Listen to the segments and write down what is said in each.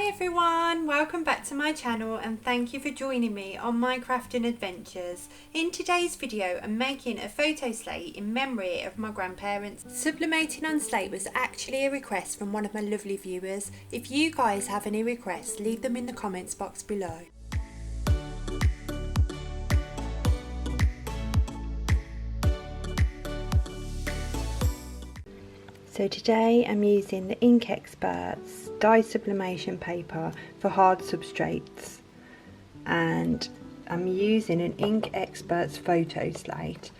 Hi everyone, welcome back to my channel and thank you for joining me on my crafting adventures. In today's video I'm making a photo slate in memory of my grandparents. Sublimating on slate was actually a request from one of my lovely viewers. If you guys have any requests, leave them in the comments box below. So today I'm using the Ink Experts dye sublimation paper for hard substrates, and I'm using an Ink Experts photo slate.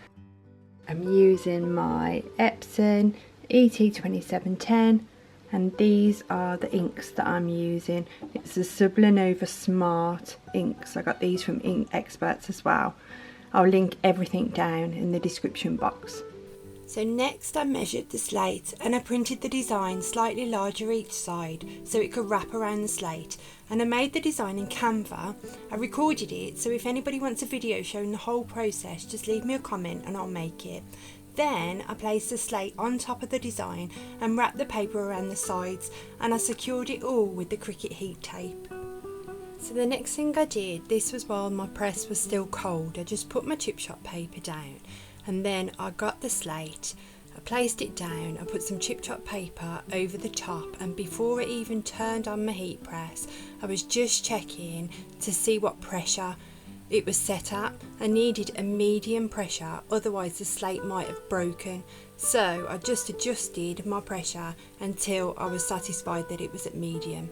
I'm using my Epson ET2710 and these are the inks that I'm using. It's the Sublimate Smart inks. I got these from Ink Experts as well. I'll link everything down in the description box. So next I measured the slate and I printed the design slightly larger each side so it could wrap around the slate, and I made the design in Canva. I recorded it, so if anybody wants a video showing the whole process, just leave me a comment and I'll make it. Then I placed the slate on top of the design and wrapped the paper around the sides, and I secured it all with the Cricut heat tape. So the next thing I did, this was while my press was still cold, I just put my chip shot paper down. And then I got the slate, I placed it down, I put some chip chop paper over the top, and before it even turned on my heat press, I was just checking to see what pressure it was set at. I needed a medium pressure, otherwise the slate might have broken. So I just adjusted my pressure until I was satisfied that it was at medium.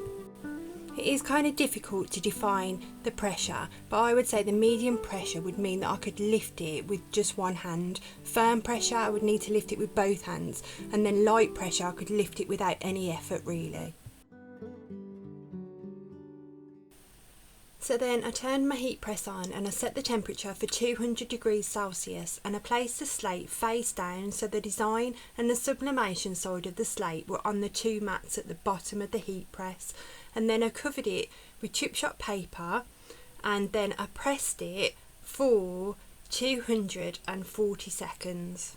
It is kind of difficult to define the pressure, but I would say the medium pressure would mean that I could lift it with just one hand. Firm pressure, I would need to lift it with both hands, and then light pressure, I could lift it without any effort really. So then I turned my heat press on and I set the temperature for 200 degrees Celsius, and I placed the slate face down so the design and the sublimation side of the slate were on the two mats at the bottom of the heat press. And then I covered it with chip shot paper, and then I pressed it for 240 seconds.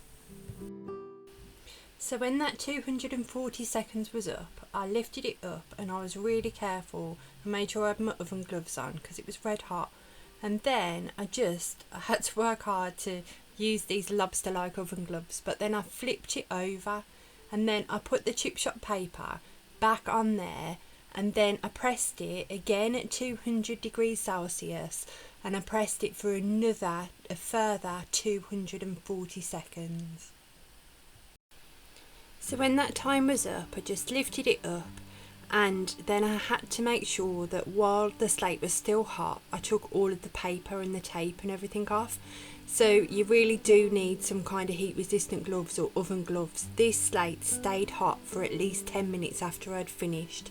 So when that 240 seconds was up, I lifted it up and I was really careful and made sure I had my oven gloves on because it was red hot. And then I had to work hard to use these lobster like oven gloves, but then I flipped it over and then I put the chip shot paper back on there, and then I pressed it again at 200 degrees Celsius, and I pressed it for a further 240 seconds. So when that time was up, I just lifted it up, and then I had to make sure that while the slate was still hot, I took all of the paper and the tape and everything off. So you really do need some kind of heat resistant gloves or oven gloves. This slate stayed hot for at least 10 minutes after I'd finished.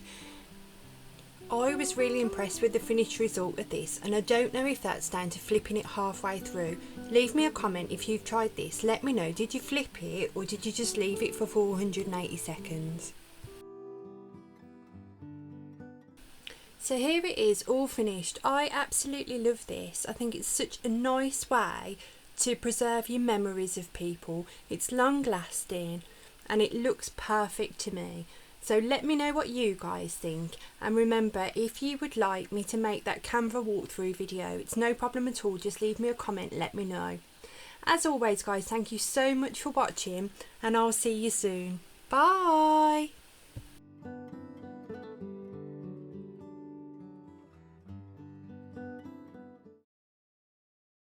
I was really impressed with the finished result of this, and I don't know if that's down to flipping it halfway through. Leave me a comment if you've tried this. Let me know, did you flip it or did you just leave it for 480 seconds? So here it is, all finished. I absolutely love this. I think it's such a nice way to preserve your memories of people. It's long lasting and it looks perfect to me. So let me know what you guys think, and remember, if you would like me to make that Canva walkthrough video, it's no problem at all, just leave me a comment, let me know. As always guys, thank you so much for watching and I'll see you soon. Bye!